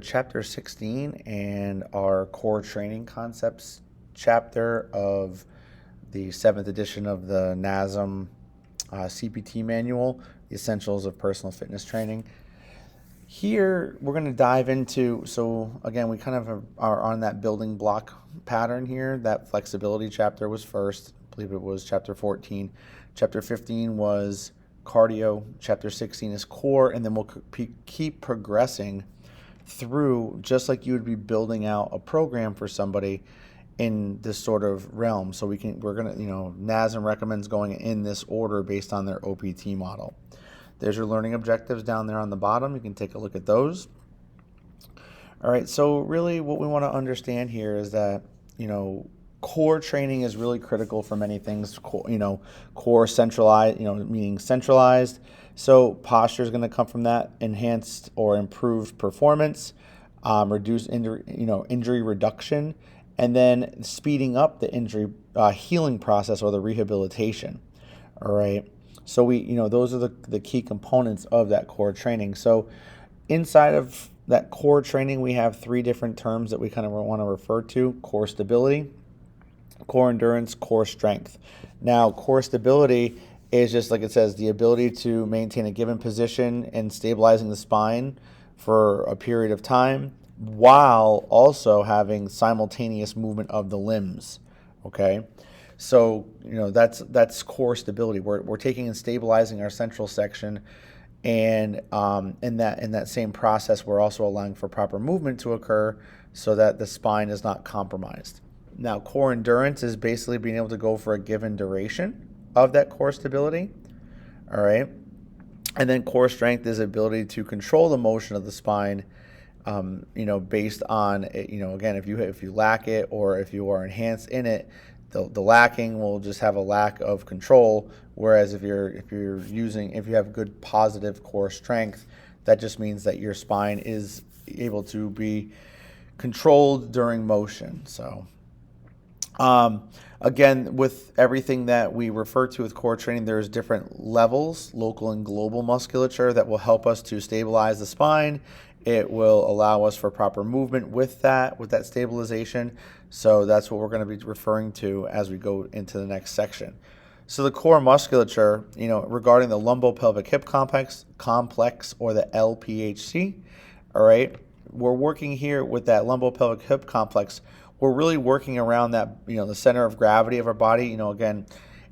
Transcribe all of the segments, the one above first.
Chapter 16 and our core training concepts chapter of the 7th edition of the NASM CPT manual, the essentials of personal fitness training. Here we're going to dive into, so again, we kind of are on that building block pattern here. That flexibility chapter was first. I believe it was chapter 14. Chapter 15 was cardio. Chapter 16 is core, and then we'll keep progressing through, just like you would be building out a program for somebody in this sort of realm. So we're gonna, NASM recommends going in this order based on their OPT model. There's your learning objectives down there on the bottom. You can take a look at those. All right, so really what we want to understand here is that, core training is really critical for many things. Core centralized, meaning centralized. So posture is going to come from that, enhanced or improved performance, reduced injury reduction, and then speeding up the injury healing process or the rehabilitation. All right. So those are the key components of that core training. So inside of that core training, we have 3 different terms that we kind of want to refer to: core stability, core endurance, core strength. Now, core stability is just like it says, the ability to maintain a given position and stabilizing the spine for a period of time while also having simultaneous movement of the limbs. Okay, so that's core stability. We're taking and stabilizing our central section, and in that same process, we're also allowing for proper movement to occur so that the spine is not compromised. Now, core endurance is basically being able to go for a given duration of that core stability. All right. And then core strength is the ability to control the motion of the spine, based on, again, if you lack it or if you are enhanced in it, the lacking will just have a lack of control. Whereas if you have good positive core strength, that just means that your spine is able to be controlled during motion. So, again, with everything that we refer to with core training, there's different levels, local and global musculature, that will help us to stabilize the spine. It will allow us for proper movement with that stabilization. So that's what we're going to be referring to as we go into the next section. So the core musculature, regarding the lumbopelvic hip complex or the LPHC, all right, we're working here with that lumbopelvic hip complex. We're really working around that, the center of gravity of our body. Again,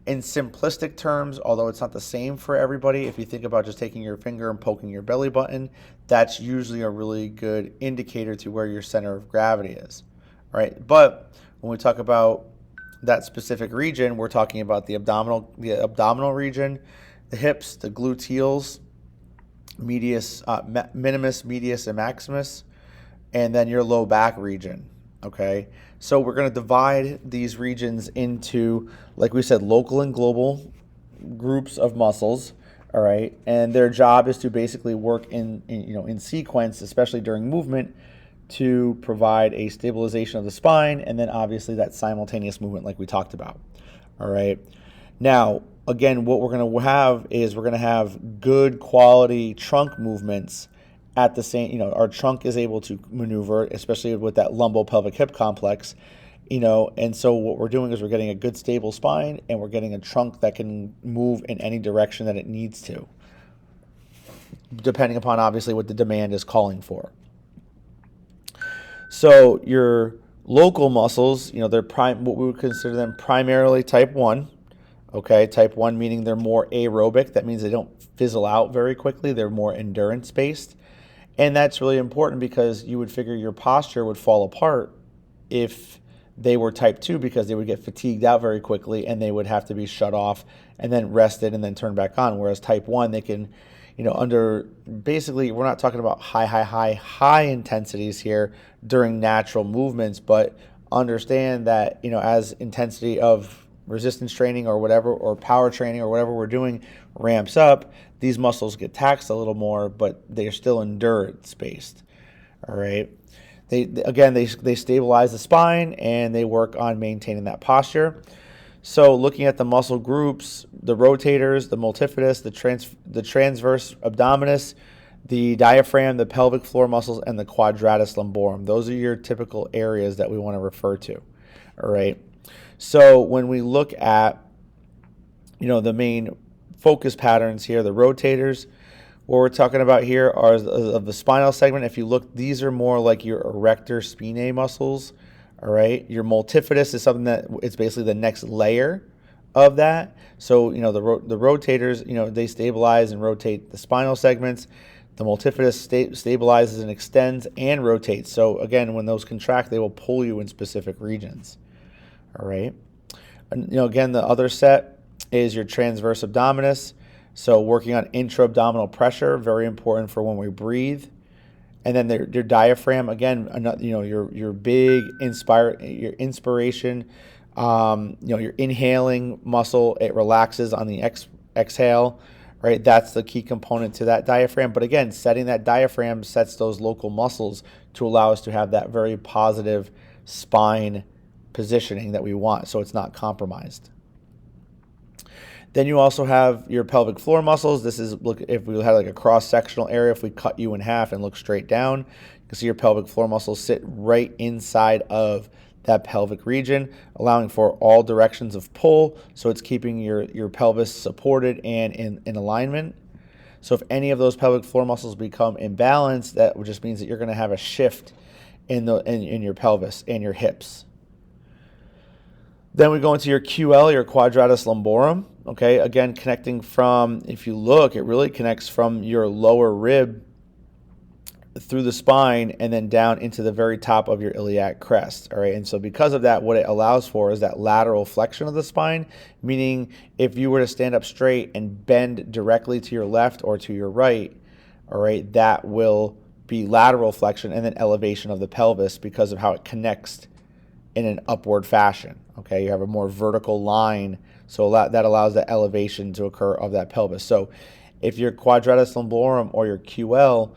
in simplistic terms, although it's not the same for everybody, if you think about just taking your finger and poking your belly button, that's usually a really good indicator to where your center of gravity is. All right. But when we talk about that specific region, we're talking about the abdominal region, the hips, the gluteals, minimus, medius, and maximus, and then your low back region. Okay, so we're going to divide these regions into, like we said, local and global groups of muscles. All right, and their job is to basically work in sequence, especially during movement, to provide a stabilization of the spine, and then obviously that simultaneous movement, like we talked about. All right, now again, what we're going to have good quality trunk movements. At the same, our trunk is able to maneuver, especially with that lumbopelvic hip complex, and so what we're doing is we're getting a good stable spine, and we're getting a trunk that can move in any direction that it needs to, depending upon obviously what the demand is calling for. So your local muscles, they're what we would consider them primarily type 1. Okay, type 1 meaning they're more aerobic. That means they don't fizzle out very quickly. They're more endurance based. And that's really important because you would figure your posture would fall apart if they were type 2, because they would get fatigued out very quickly and they would have to be shut off and then rested and then turned back on. Whereas type 1, they can, basically, we're not talking about high intensities here during natural movements, but understand that, as intensity of resistance training or whatever, or power training or whatever we're doing ramps up, these muscles get taxed a little more, but they're still endurance based. All right. They stabilize the spine and they work on maintaining that posture. So looking at the muscle groups, the rotators, the multifidus, the transverse abdominis, The diaphragm, the pelvic floor muscles, and the quadratus lumborum. Those are your typical areas that we want to refer to. All right. So when we look at, the main focus patterns here, the rotators, what we're talking about here are of the spinal segment. If you look, these are more like your erector spinae muscles. All right. Your multifidus is something that it's basically the next layer of that. So, the rotators, they stabilize and rotate the spinal segments. The multifidus stabilizes and extends and rotates. So again, when those contract, they will pull you in specific regions. All right. And, again, the other set is your transverse abdominis. So working on intra-abdominal pressure, very important for when we breathe. And then your diaphragm, again, your big your inspiration, your inhaling muscle, it relaxes on the exhale, right? That's the key component to that diaphragm. But again, setting that diaphragm sets those local muscles to allow us to have that very positive spine positioning that we want, so it's not compromised. Then you also have your pelvic floor muscles. This is, look, if we had like a cross-sectional area, if we cut you in half and look straight down, you can see your pelvic floor muscles sit right inside of that pelvic region, allowing for all directions of pull. So it's keeping your pelvis supported and in alignment. So if any of those pelvic floor muscles become imbalanced, that just means that you're going to have a shift in your pelvis and your hips. Then we go into your QL, your quadratus lumborum. Okay, again, connecting from, if you look, it really connects from your lower rib through the spine and then down into the very top of your iliac crest. All right, and so because of that, what it allows for is that lateral flexion of the spine, meaning if you were to stand up straight and bend directly to your left or to your right, all right, that will be lateral flexion and then elevation of the pelvis because of how it connects in an upward fashion. Okay, you have a more vertical line, so that allows that elevation to occur of that pelvis. So if your quadratus lumborum or your QL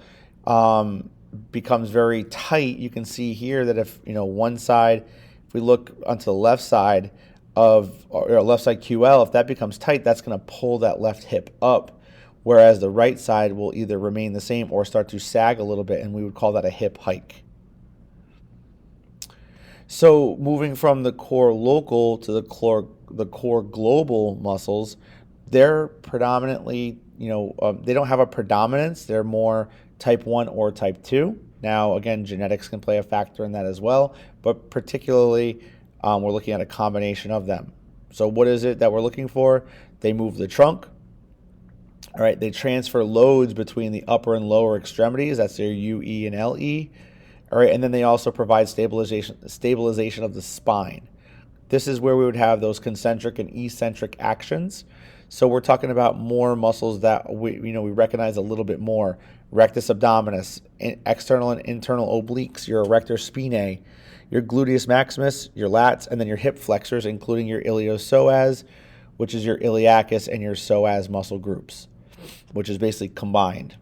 becomes very tight, you can see here that if one side, if we look onto the left side of or left side QL, if that becomes tight, that's going to pull that left hip up, whereas the right side will either remain the same or start to sag a little bit, and we would call that a hip hike. So moving from the core local to the core global muscles, they're predominantly, they don't have a predominance. They're more type 1 or type 2. Now, again, genetics can play a factor in that as well, but particularly we're looking at a combination of them. So what is it that we're looking for? They move the trunk. All right, they transfer loads between the upper and lower extremities. That's their UE and LE. All right, and then they also provide stabilization of the spine. This is where we would have those concentric and eccentric actions. So we're talking about more muscles that we recognize a little bit more. Rectus abdominis, external and internal obliques, your erector spinae, your gluteus maximus, your lats, and then your hip flexors, including your iliopsoas, which is your iliacus, and your psoas muscle groups, which is basically combined.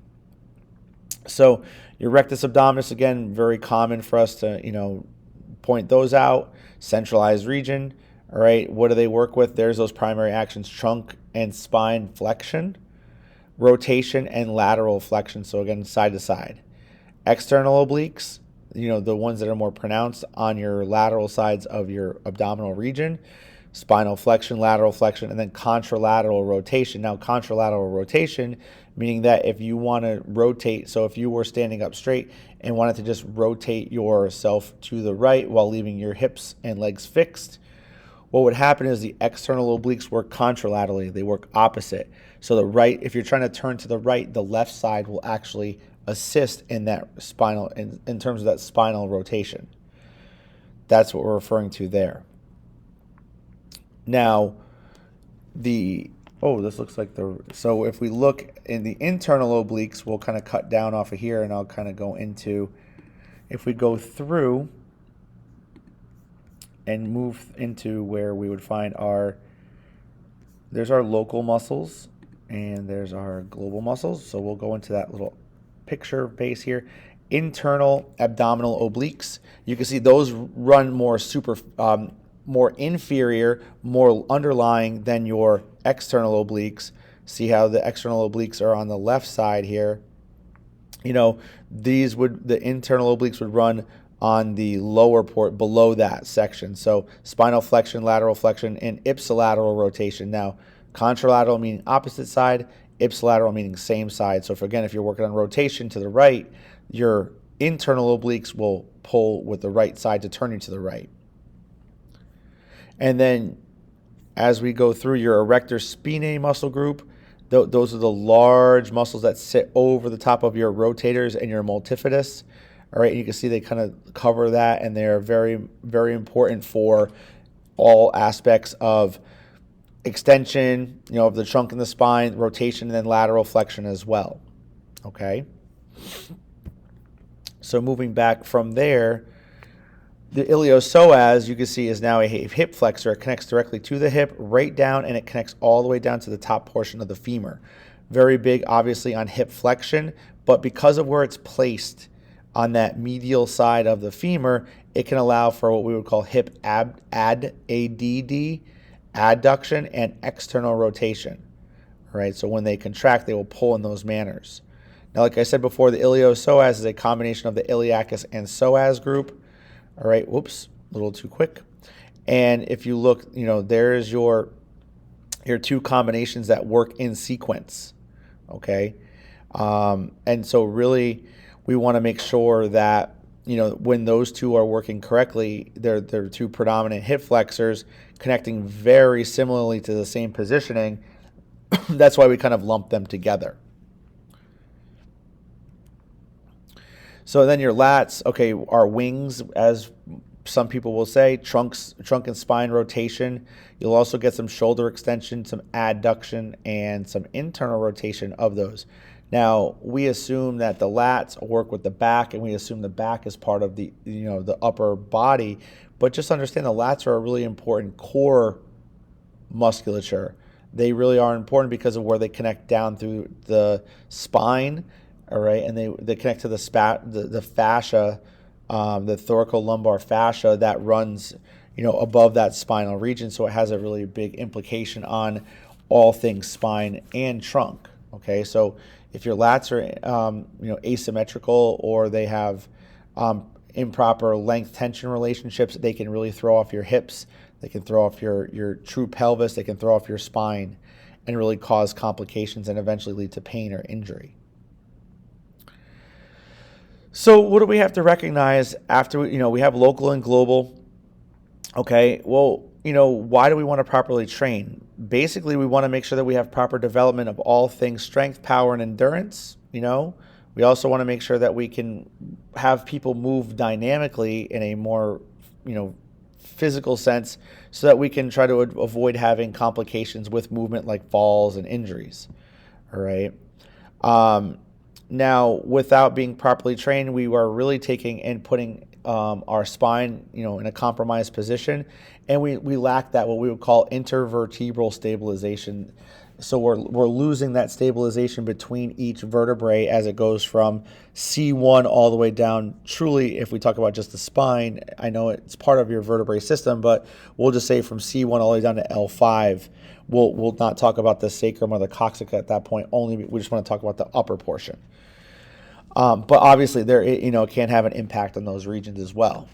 So your rectus abdominis, again, very common for us to, point those out. Centralized region, all right, what do they work with? There's those primary actions, trunk and spine flexion, rotation, and lateral flexion, so again, side to side. External obliques, the ones that are more pronounced on your lateral sides of your abdominal region, spinal flexion, lateral flexion, and then contralateral rotation. Now, contralateral rotation, meaning that if you want to rotate, so if you were standing up straight and wanted to just rotate yourself to the right while leaving your hips and legs fixed, what would happen is the external obliques work contralaterally. They work opposite. So the right, if you're trying to turn to the right, the left side will actually assist in that spinal, in terms of that spinal rotation. That's what we're referring to there. Now, this looks like so if we look in the internal obliques, we'll kind of cut down off of here, and I'll kind of go into, if we go through and move into where we would find there's our local muscles and there's our global muscles. So we'll go into that little picture base here. Internal abdominal obliques. You can see those run more inferior, more underlying than your external obliques. See how the external obliques are on the left side here. you know, the internal obliques would run on the lower port below that section. So spinal flexion, lateral flexion, and ipsilateral rotation. Now, contralateral meaning opposite side, ipsilateral meaning same side. So if you're working on rotation to the right, your internal obliques will pull with the right side to turn you to the right. And then as we go through your erector spinae muscle group, those are the large muscles that sit over the top of your rotators and your multifidus. All right, and you can see they kind of cover that, and they're very, very important for all aspects of extension, of the trunk and the spine, rotation, and then lateral flexion as well. Okay. So moving back from there, the iliopsoas, you can see, is now a hip flexor. It connects directly to the hip, right down, and it connects all the way down to the top portion of the femur. Very big, obviously, on hip flexion, but because of where it's placed on that medial side of the femur, it can allow for what we would call hip adduction, and external rotation. All right, so when they contract, they will pull in those manners. Now, like I said before, the iliopsoas is a combination of the iliacus and psoas group. All right, whoops, a little too quick. And if you look, there's your two combinations that work in sequence. Okay, and so really, we want to make sure that when those two are working correctly, they're two predominant hip flexors connecting very similarly to the same positioning. That's why we kind of lump them together. So then your lats, okay, are wings, as some people will say, trunk and spine rotation. You'll also get some shoulder extension, some adduction, and some internal rotation of those. Now, we assume that the lats work with the back, and we assume the back is part of the upper body. But just understand the lats are a really important core musculature. They really are important because of where they connect down through the spine. All right, and they connect to the fascia, the thoracolumbar fascia that runs, above that spinal region. So it has a really big implication on all things spine and trunk. Okay, so if your lats are, asymmetrical, or they have improper length tension relationships, they can really throw off your hips. They can throw off your true pelvis. They can throw off your spine, and really cause complications and eventually lead to pain or injury. So what do we have to recognize after we have local and global? Okay, well, why do we want to properly train? Basically, we want to make sure that we have proper development of all things strength, power, and endurance. We also want to make sure that we can have people move dynamically in a more, physical sense, so that we can try to avoid having complications with movement like falls and injuries. All right. Now, without being properly trained, we are really taking and putting our spine, in a compromised position, and we lack that what we would call intervertebral stabilization. So we're losing that stabilization between each vertebrae as it goes from C1 all the way down. Truly, if we talk about just the spine, I know it's part of your vertebrae system, but we'll just say from C1 all the way down to L5. We'll not talk about the sacrum or the coccyx at that point. Only we just want to talk about the upper portion. But obviously, there it can have an impact on those regions as well.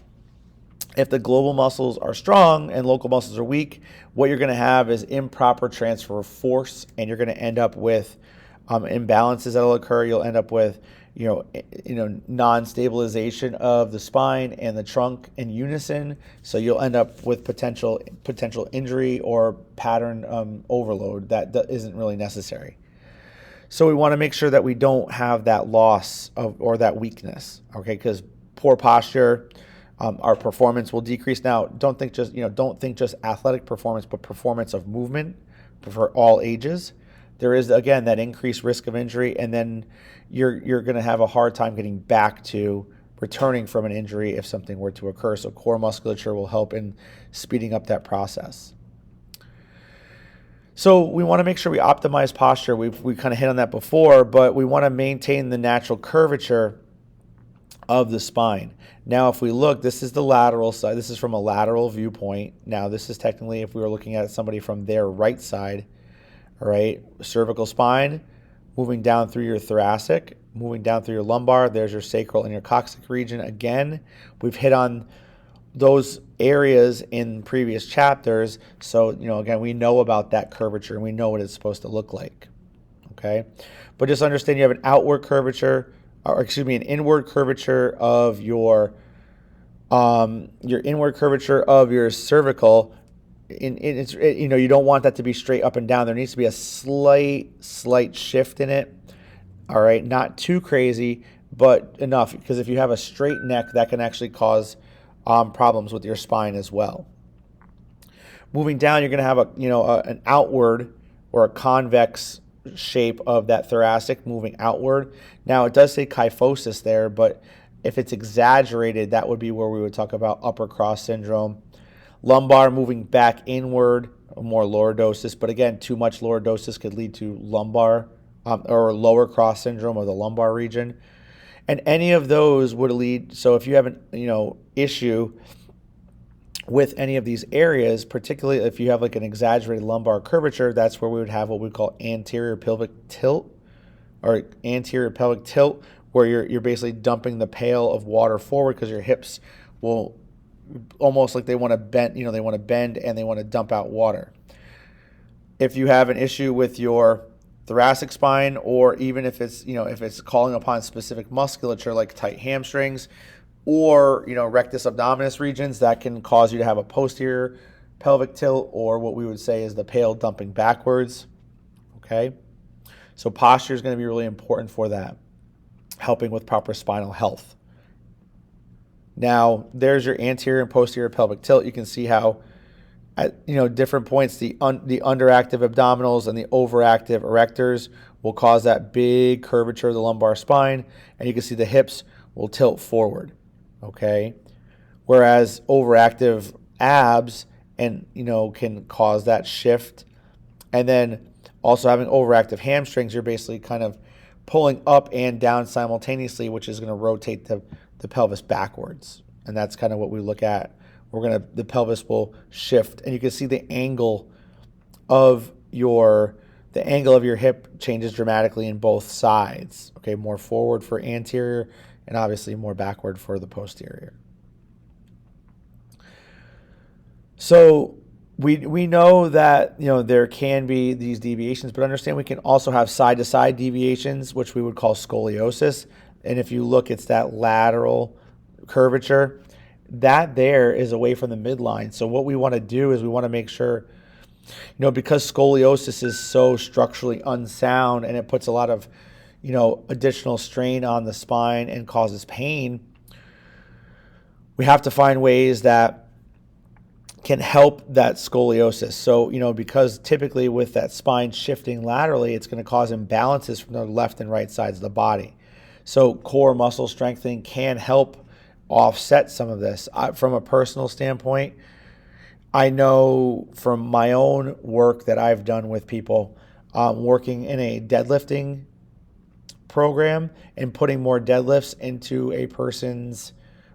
If the global muscles are strong and local muscles are weak, what you're going to have is improper transfer of force, and you're going to end up with imbalances that'll occur. You'll end up with non-stabilization of the spine and the trunk in unison. So you'll end up with potential injury or pattern overload that isn't really necessary. So we want to make sure that we don't have that loss or that weakness. Okay, because poor posture, our performance will decrease. Now, don't think just athletic performance, but performance of movement for all ages. There is, again, that increased risk of injury, and then you're going to have a hard time getting back to returning from an injury if something were to occur. So core musculature will help in speeding up that process. So we want to make sure we optimize posture. We kind of hit on that before, but we want to maintain the natural curvature of the spine. Now, if we look, this is the lateral side. This is from a lateral viewpoint. Now, this is technically if we were looking at somebody from their right side, all right, cervical spine, moving down through your thoracic, Moving down through your lumbar, there's your sacral and your coccyx region. Again, we've hit on those areas in previous chapters. So, again, we know about that curvature and we know what it's supposed to look like. Okay. But just understand you have an outward curvature, or excuse me, an inward curvature of your inward curvature of your cervical. You don't want that to be straight up and down. There needs to be a slight shift in it. All right. Not too crazy, but enough, because if you have a straight neck, that can actually cause problems with your spine as well. Moving down, you're going to have an outward or a convex shape of that thoracic moving outward. Now, it does say kyphosis there, but if it's exaggerated, that would be where we would talk about upper cross syndrome. Lumbar moving back inward, more lordosis, but again, too much lordosis could lead to lumbar or lower cross syndrome of the lumbar region. And any of those would lead, so if you have an issue with any of these areas, particularly if you have like an exaggerated lumbar curvature, that's where we would have what we call anterior pelvic tilt, where you're basically dumping the pail of water forward because your hips will almost like they want to bend, they want to bend and they want to dump out water. If you have an issue with your thoracic spine, or even if it's calling upon specific musculature like tight hamstrings or rectus abdominis regions, that can cause you to have a posterior pelvic tilt, or what we would say is the pail dumping backwards. Okay, so posture is going to be really important for that, helping with proper spinal health. Now, there's your anterior and posterior pelvic tilt. You can see how at different points, the underactive abdominals and the overactive erectors will cause that big curvature of the lumbar spine, and you can see the hips will tilt forward. Okay, whereas overactive abs can cause that shift, and then also having overactive hamstrings, you're basically kind of pulling up and down simultaneously, which is going to rotate the pelvis backwards, and that's kind of what we look at. The pelvis will shift, and you can see the angle of your hip changes dramatically in both sides. Okay, more forward for anterior and obviously more backward for the posterior. So we know that there can be these deviations, but understand we can also have side-to-side deviations, which we would call scoliosis. And if you look, it's that lateral curvature. That there is away from the midline. So what we want to do is we want to make sure, because scoliosis is so structurally unsound and it puts a lot of, additional strain on the spine and causes pain, we have to find ways that can help that scoliosis. So, because typically with that spine shifting laterally, it's going to cause imbalances from the left and right sides of the body. So core muscle strengthening can help offset some of this. From a personal standpoint, I know from my own work that I've done with people, working in a deadlifting program and putting more deadlifts into a person's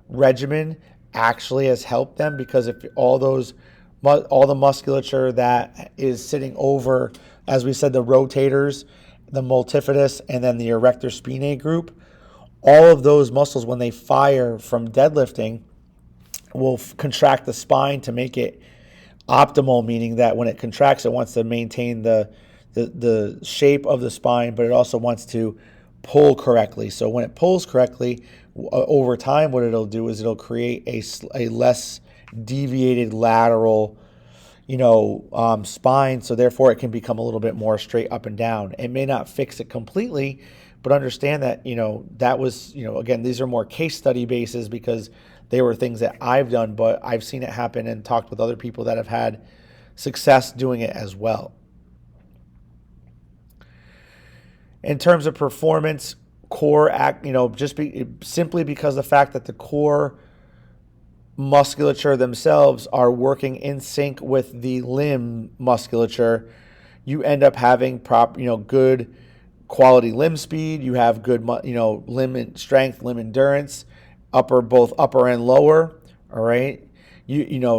regimen actually has helped them, because if all the musculature that is sitting over, as we said, the rotators, the multifidus, and then the erector spinae group, all of those muscles, when they fire from deadlifting, will contract the spine to make it optimal, meaning that when it contracts, it wants to maintain the shape of the spine, but it also wants to pull correctly. So when it pulls correctly, over time, what it'll do is it'll create a less deviated lateral spine, so therefore it can become a little bit more straight up and down. It may not fix it completely, but understand that, that was, again, these are more case study bases because they were things that I've done, but I've seen it happen and talked with other people that have had success doing it as well. In terms of performance, core act, simply because the fact that the core musculature themselves are working in sync with the limb musculature, you end up having good quality limb speed. You have good, limb strength, limb endurance, both upper and lower. All right.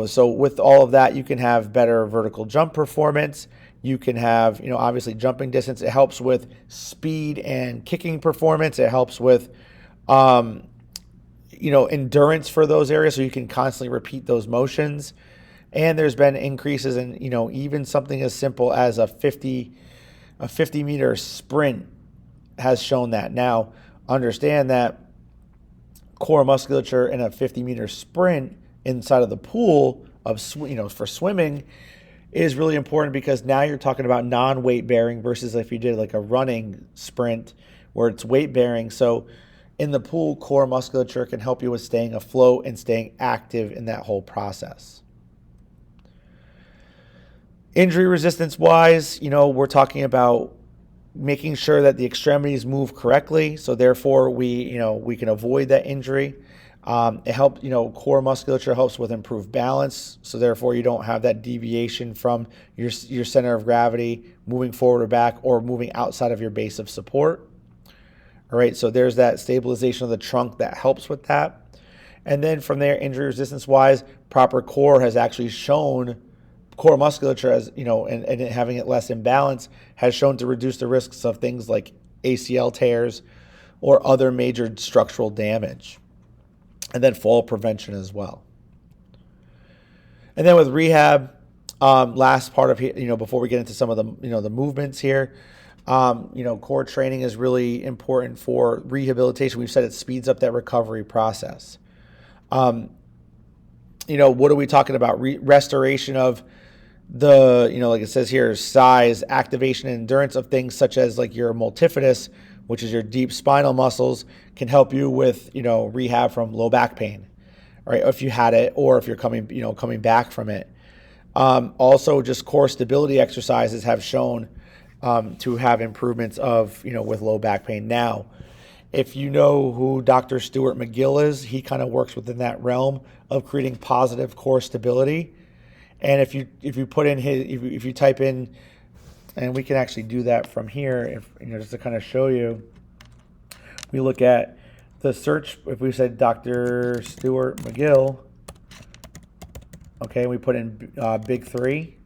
So with all of that, you can have better vertical jump performance. You can have, obviously jumping distance. It helps with speed and kicking performance. It helps with, endurance for those areas, so you can constantly repeat those motions. And there's been increases in, even something as simple as a 50-meter sprint has shown that. Now, understand that core musculature in a 50-meter sprint inside of the pool for swimming is really important, because now you're talking about non-weight bearing versus if you did like a running sprint where it's weight bearing. So in the pool, core musculature can help you with staying afloat and staying active in that whole process. Injury resistance wise, we're talking about making sure that the extremities move correctly, so therefore we can avoid that injury. It helps, core musculature helps with improved balance, so therefore you don't have that deviation from your center of gravity moving forward or back, or moving outside of your base of support. All right, so there's that stabilization of the trunk that helps with that. And then from there, injury resistance wise, proper core has actually shown, core musculature, as and having it less in balance, has shown to reduce the risks of things like ACL tears or other major structural damage. And then fall prevention as well. And then with rehab, last part of before we get into some of the the movements here, core training is really important for rehabilitation. We've said it speeds up that recovery process. What are we talking about? Restoration of the, like it says here, size, activation, and endurance of things such as like your multifidus, which is your deep spinal muscles, can help you with, rehab from low back pain, right? If you had it, or if you're coming back from it. Also, just core stability exercises have shown to have improvements of, with low back pain. Now, if you know who Dr. Stuart McGill is, he kind of works within that realm of creating positive core stability. And if you put in if you type in, and we can actually do that from here, just to kind of show you, we look at the search. If we said Dr. Stuart McGill, okay, we put in big three,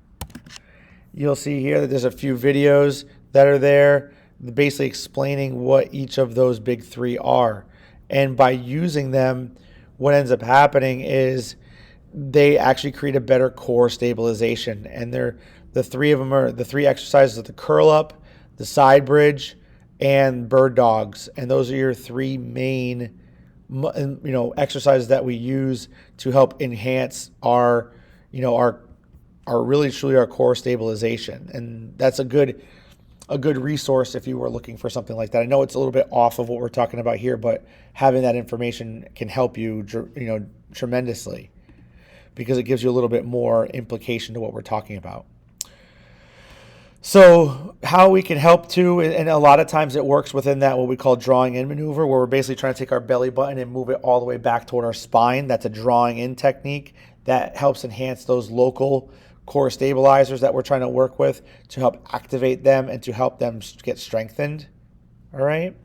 you'll see here that there's a few videos that are there basically explaining what each of those big three are. And by using them, what ends up happening is they actually create a better core stabilization. And the three of them are the three exercises of the curl up, the side bridge, and bird dogs. And those are your three main exercises that we use to help enhance our really truly our core stabilization. And that's a good resource if you were looking for something like that. I know it's a little bit off of what we're talking about here, but having that information can help you tremendously, because it gives you a little bit more implication to what we're talking about. So how we can help too, and a lot of times it works within that what we call drawing in maneuver, where we're basically trying to take our belly button and move it all the way back toward our spine. That's a drawing in technique that helps enhance those local core stabilizers that we're trying to work with, to help activate them and to help them get strengthened. All right.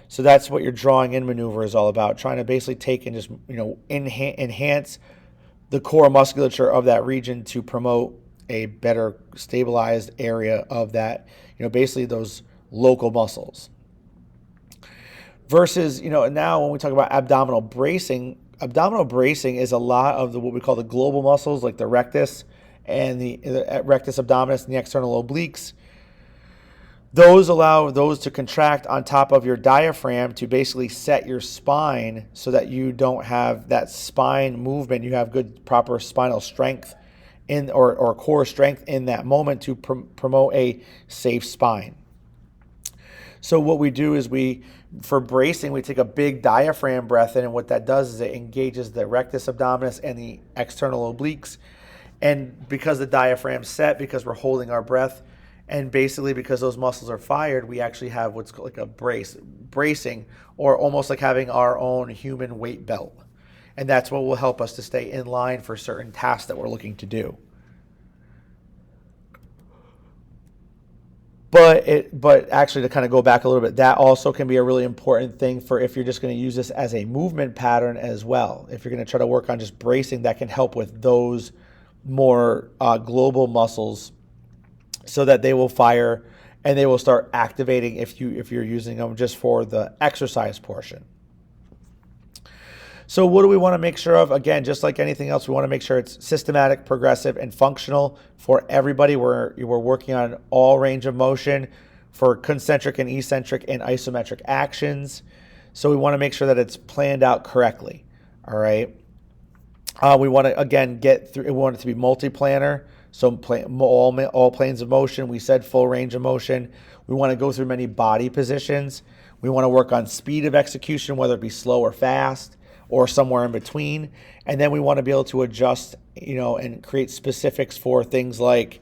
So that's what your drawing in maneuver is all about, trying to basically take and just, enhance the core musculature of that region to promote a better stabilized area of that, basically those local muscles. Versus, now when we talk about abdominal bracing is a lot of what we call the global muscles, like the rectus and the rectus abdominis and the external obliques. Those allow those to contract on top of your diaphragm to basically set your spine so that you don't have that spine movement. You have good, proper spinal strength or core strength in that moment to promote a safe spine. So what we do is for bracing, we take a big diaphragm breath in, and what that does is it engages the rectus abdominis and the external obliques. And because the diaphragm's set, because we're holding our breath, and basically because those muscles are fired, we actually have what's called like a bracing, or almost like having our own human weight belt. And that's what will help us to stay in line for certain tasks that we're looking to do. But actually, to kind of go back a little bit, that also can be a really important thing for if you're just going to use this as a movement pattern as well. If you're going to try to work on just bracing, that can help with those more global muscles so that they will fire and they will start activating if you're using them just for the exercise portion. So what do we want to make sure of? Again, just like anything else, we want to make sure it's systematic, progressive, and functional for everybody. We're working on all range of motion for concentric and eccentric and isometric actions. So we want to make sure that it's planned out correctly. All right. We want to, again, get through. We want it to be multi-planar. So all planes of motion. We said full range of motion. We want to go through many body positions. We want to work on speed of execution, whether it be slow or fast, or somewhere in between. And then we want to be able to adjust, and create specifics for things like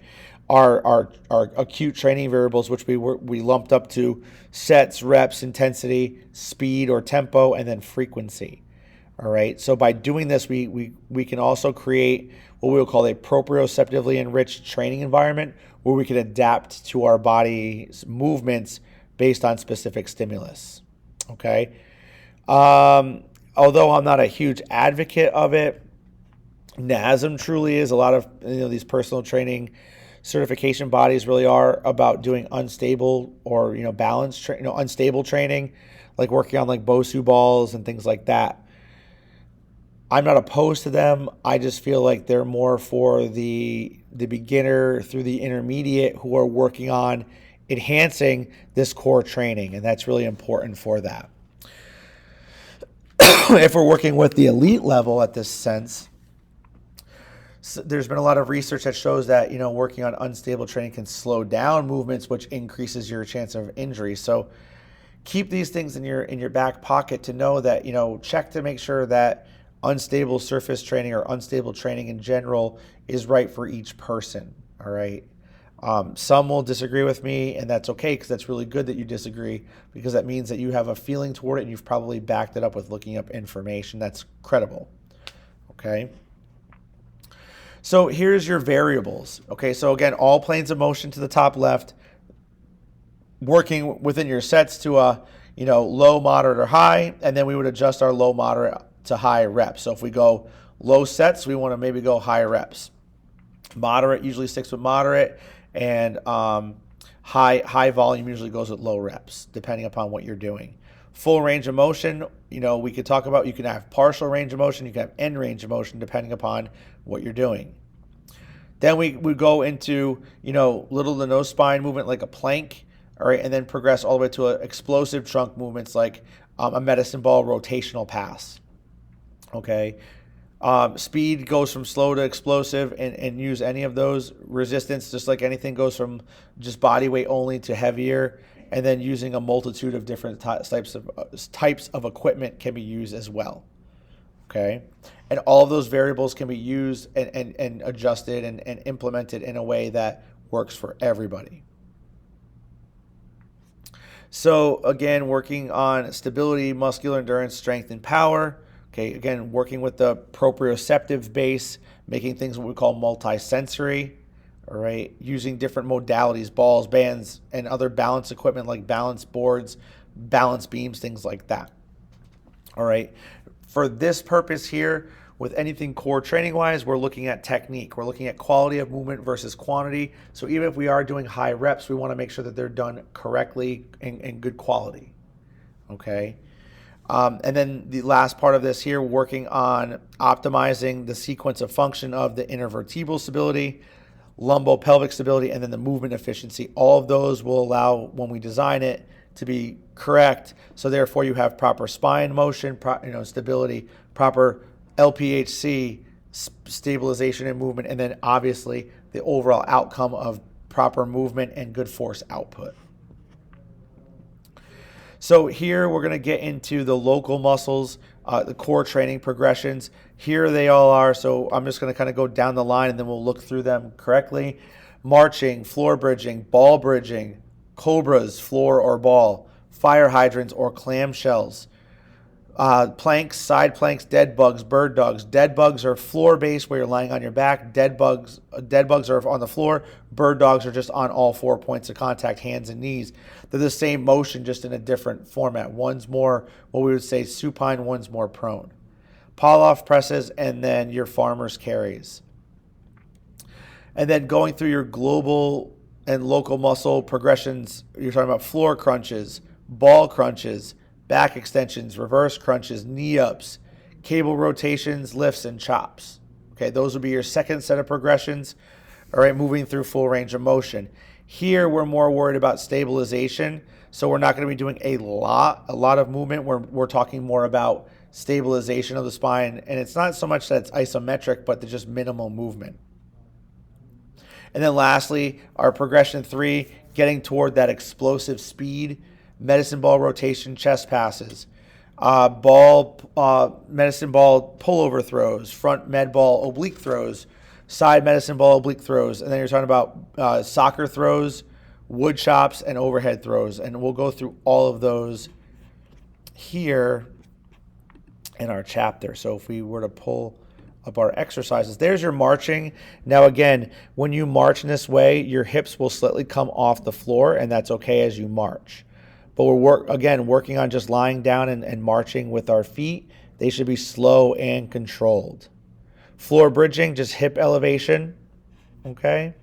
our acute training variables, which we lumped up to sets, reps, intensity, speed or tempo, and then frequency. All right. So by doing this, we can also create what we will call a proprioceptively enriched training environment where we can adapt to our body's movements based on specific stimulus. Okay. Although I'm not a huge advocate of it, NASM truly is. A lot of these personal training certification bodies really are about doing unstable or balanced unstable training, like working on like Bosu balls and things like that. I'm not opposed to them. I just feel like they're more for the beginner through the intermediate who are working on enhancing this core training, and that's really important for that. If we're working with the elite level at this sense, there's been a lot of research that shows that working on unstable training can slow down movements, which increases your chance of injury. So keep these things in your back pocket to know that check to make sure that unstable surface training or unstable training in general is right for each person. All right. Some will disagree with me, and that's okay, because that's really good that you disagree, because that means that you have a feeling toward it and you've probably backed it up with looking up information that's credible. Okay. So here's your variables. Okay. So again, all planes of motion to the top left, working within your sets to a low, moderate, or high, and then we would adjust our low, moderate to high reps. So if we go low sets, we want to maybe go high reps. Moderate usually sticks with moderate, and high volume usually goes with low reps, depending upon what you're doing. Full range of motion, we could talk about, you can have partial range of motion, you can have end range of motion, depending upon what you're doing. Then we go into, little to no spine movement like a plank, all right, and then progress all the way to explosive trunk movements like a medicine ball rotational pass. Okay. Speed goes from slow to explosive, and use any of those. Resistance, just like anything, goes from just body weight only to heavier, and then using a multitude of different types of equipment can be used as well. Okay. And all of those variables can be used and adjusted and implemented in a way that works for everybody. So again, working on stability, muscular endurance, strength, and power. Okay, again, working with the proprioceptive base, making things what we call multisensory, all right, using different modalities, balls, bands, and other balance equipment like balance boards, balance beams, things like that. All right, for this purpose here, with anything core training-wise, we're looking at technique. We're looking at quality of movement versus quantity. So even if we are doing high reps, we want to make sure that they're done correctly and good quality, okay? And then the last part of this here, working on optimizing the sequence of function of the intervertebral stability, lumbopelvic stability, and then the movement efficiency. All of those will allow, when we design it, to be correct. So therefore you have proper spine motion, stability, proper LPHC, stabilization and movement, and then obviously the overall outcome of proper movement and good force output. So here we're going to get into the local muscles, the core training progressions. Here they all are. So I'm just going to kind of go down the line and then we'll look through them correctly. Marching, floor bridging, ball bridging, cobras, floor or ball, fire hydrants or clamshells, planks, side planks, dead bugs, bird dogs. Dead bugs are floor based where you're lying on your back. Dead bugs are on the floor. Bird dogs are just on all 4 points of contact, hands and knees. They're the same motion, just in a different format. One's more what we would say supine, one's more prone. Pull-off presses, and then your farmer's carries. And then going through your global and local muscle progressions. You're talking about floor crunches, ball crunches, back extensions, reverse crunches, knee ups, cable rotations, lifts, and chops. Okay, those would be your second set of progressions. All right, moving through full range of motion. Here, we're more worried about stabilization, so we're not going to be doing a lot of movement. We're talking more about stabilization of the spine, and it's not so much that it's isometric, but just minimal movement. And then lastly, our progression 3, getting toward that explosive speed, medicine ball rotation, chest passes, medicine ball pullover throws, front med ball oblique throws, side medicine ball oblique throws, and then you're talking about soccer throws, wood chops, and overhead throws. And we'll go through all of those here in our chapter. So if we were to pull up our exercises, there's your marching. Now again, when you march in this way, your hips will slightly come off the floor, and that's okay as you march. But we're working on just lying down and marching with our feet. They should be slow and controlled. Floor bridging, just hip elevation, okay?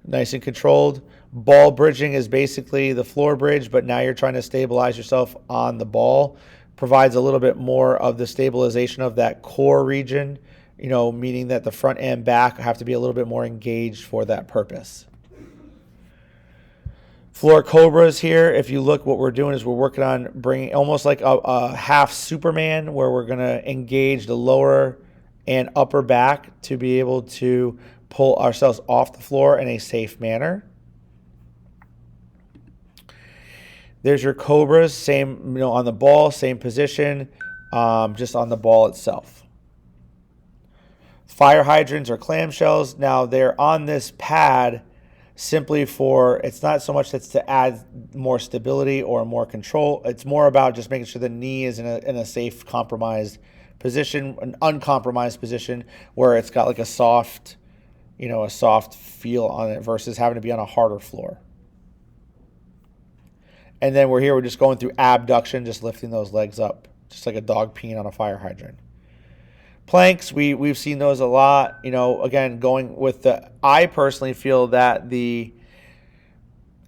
Nice and controlled. Ball bridging is basically the floor bridge, but now you're trying to stabilize yourself on the ball. Provides a little bit more of the stabilization of that core region, meaning that the front and back have to be a little bit more engaged for that purpose. Floor cobras here, if you look, what we're doing is we're working on bringing almost like a half Superman, where we're going to engage the lower and upper back to be able to pull ourselves off the floor in a safe manner. There's your cobras, same, on the ball, same position, just on the ball itself. Fire hydrants or clamshells, now they're on this pad simply for, it's not so much that's to add more stability or more control. It's more about just making sure the knee is in a safe, compromised position, an uncompromised position where it's got like a soft feel on it versus having to be on a harder floor. And then we're just going through abduction, just lifting those legs up, just like a dog peeing on a fire hydrant. Planks, we've seen those a lot. Again, going with I personally feel that the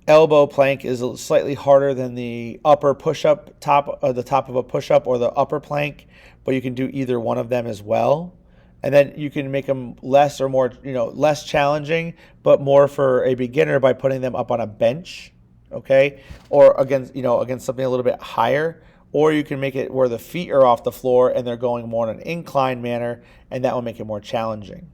elbow plank is slightly harder than the upper push-up, the top of a push-up or the upper plank, but you can do either one of them as well. And then you can make them less or more, less challenging, but more for a beginner by putting them up on a bench, okay? Or against something a little bit higher. Or you can make it where the feet are off the floor and they're going more in an inclined manner, and that will make it more challenging.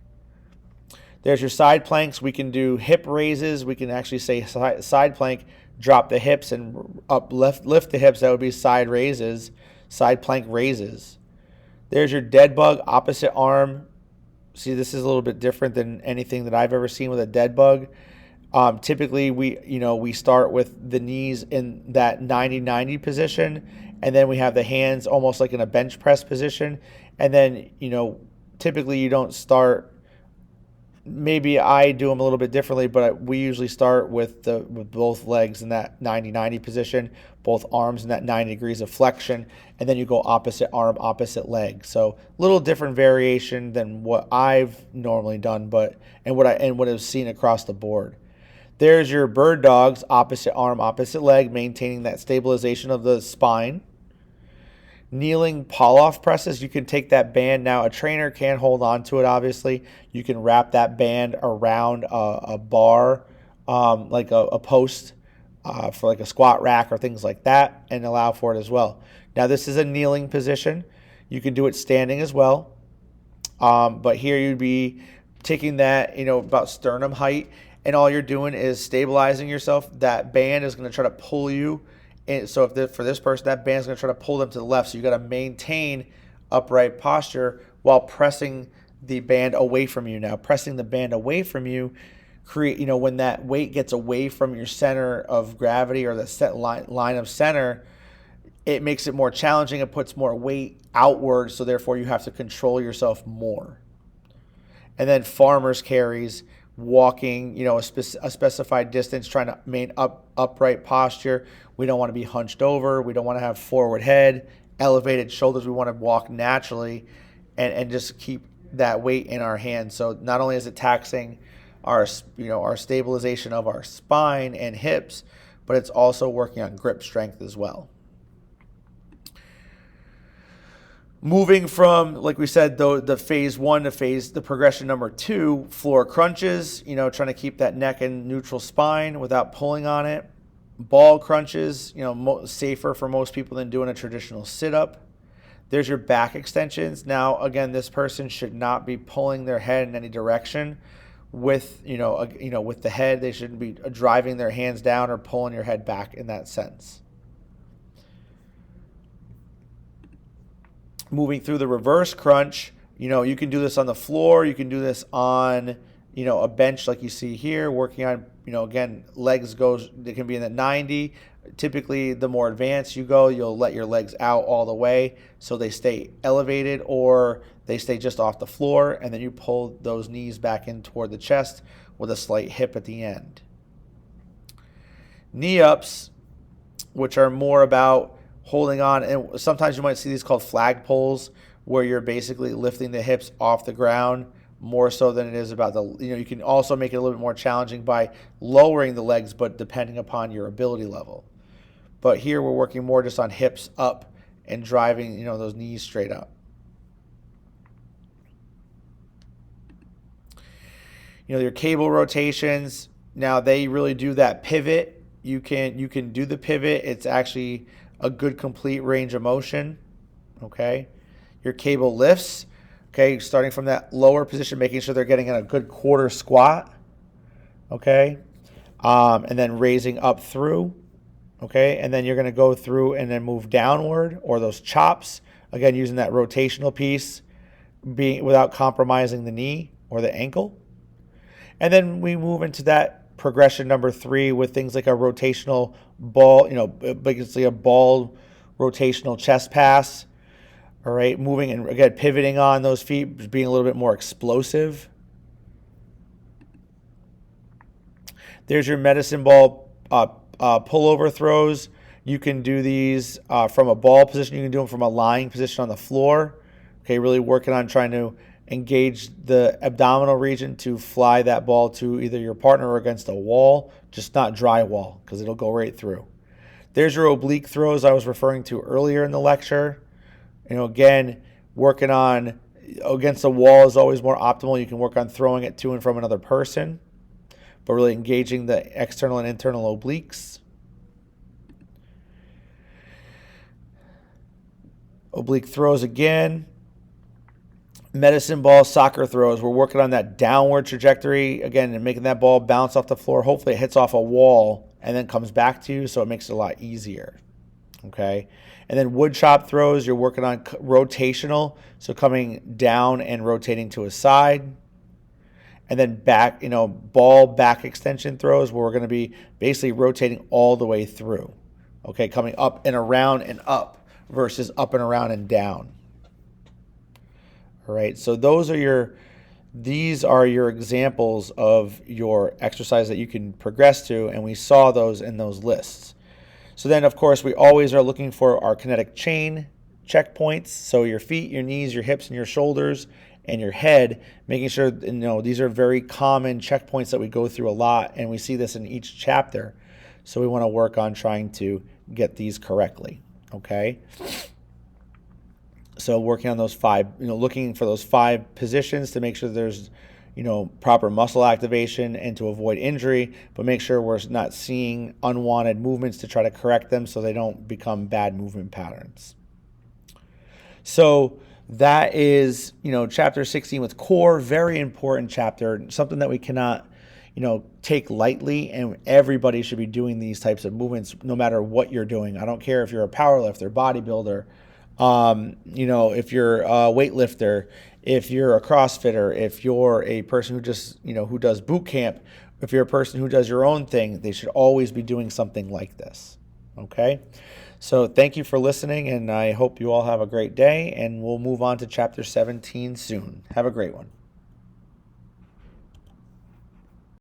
There's your side planks. We can do hip raises. We can actually say side plank, drop the hips and lift the hips. That would be side raises, side plank raises. There's your dead bug, opposite arm. See, this is a little bit different than anything that I've ever seen with a dead bug. Typically, we start with the knees in that 90-90 position, and then we have the hands almost like in a bench press position. And then, typically you don't start, maybe I do them a little bit differently, but we usually start with both legs in that 90-90 position, both arms in that 90 degrees of flexion, and then you go opposite arm, opposite leg. So a little different variation than what I've normally done, and what I've seen across the board. There's your bird dogs, opposite arm, opposite leg, maintaining that stabilization of the spine. Kneeling pull-off presses, you can take that band. Now, a trainer can hold on to it, obviously. You can wrap that band around a bar, like a post for like a squat rack or things like that, and allow for it as well. Now, this is a kneeling position. You can do it standing as well. But here you'd be taking that, about sternum height, and all you're doing is stabilizing yourself. That band is going to try to pull you. And so for this person, that band is going to try to pull them to the left. So you got to maintain upright posture while pressing the band away from you. Now, pressing the band away from you, when that weight gets away from your center of gravity or the set line of center, it makes it more challenging. It puts more weight outward. So therefore, you have to control yourself more. And then farmer's carries, walking, a specified distance, trying to maintain upright posture. We don't want to be hunched over. We don't want to have forward head, elevated shoulders. We want to walk naturally and just keep that weight in our hands. So not only is it taxing our our stabilization of our spine and hips, but it's also working on grip strength as well. Moving from, like we said, the phase one to the progression number 2, floor crunches, trying to keep that neck and neutral spine without pulling on it. Ball crunches, safer for most people than doing a traditional sit-up. There's your back extensions. Now, again, this person should not be pulling their head in any direction with, with the head. They shouldn't be driving their hands down or pulling your head back in that sense. Moving through the reverse crunch, you can do this on the floor. You can do this on, a bench like you see here, working on, again, legs they can be in the 90. Typically, the more advanced you go, you'll let your legs out all the way so they stay elevated or they stay just off the floor, and then you pull those knees back in toward the chest with a slight hip at the end. Knee ups, which are more about holding on, and sometimes you might see these called flag pulls, where you're basically lifting the hips off the ground more so than it is about you can also make it a little bit more challenging by lowering the legs, but depending upon your ability level. But here we're working more just on hips up and driving, those knees straight up. Your cable rotations, now they really do that pivot. You can do the pivot. It's actually a good complete range of motion, okay? Your cable lifts, okay, starting from that lower position, making sure they're getting in a good quarter squat, okay? And then raising up through, okay? And then you're gonna go through and then move downward, or those chops, again, using that rotational piece, without compromising the knee or the ankle. And then we move into that progression number 3 with things like a rotational ball, basically a ball rotational chest pass. All right, moving and again pivoting on those feet, being a little bit more explosive. There's your medicine ball pullover throws. You can do these from a ball position. You can do them from a lying position on the floor. Okay, really working on trying to engage the abdominal region to fly that ball to either your partner or against a wall, just not drywall, because it'll go right through. There's your oblique throws I was referring to earlier in the lecture. Again, working on against a wall is always more optimal. You can work on throwing it to and from another person, but really engaging the external and internal obliques. Oblique throws again. Medicine ball soccer throws, we're working on that downward trajectory again and making that ball bounce off the floor. Hopefully it hits off a wall and then comes back to you, so it makes it a lot easier. Okay, and then wood chop throws, you're working on rotational, so coming down and rotating to a side. And then back, ball back extension throws, where we're going to be basically rotating all the way through. Okay, coming up and around and up versus up and around and down. All right, so these are your examples of your exercise that you can progress to, and we saw those in those lists. So then, of course, we always are looking for our kinetic chain checkpoints. So your feet, your knees, your hips, and your shoulders, and your head, making sure, these are very common checkpoints that we go through a lot, and we see this in each chapter. So we want to work on trying to get these correctly, okay? So working on those 5, looking for those 5 positions to make sure there's, proper muscle activation and to avoid injury, but make sure we're not seeing unwanted movements to try to correct them so they don't become bad movement patterns. So that is, chapter 16 with core, very important chapter, something that we cannot, take lightly, and everybody should be doing these types of movements no matter what you're doing. I don't care if you're a powerlifter, bodybuilder, if you're a weightlifter, if you're a CrossFitter, if you're a person who just, who does boot camp, if you're a person who does your own thing, they should always be doing something like this. Okay? So thank you for listening, and I hope you all have a great day, and we'll move on to chapter 17 soon. Have a great one.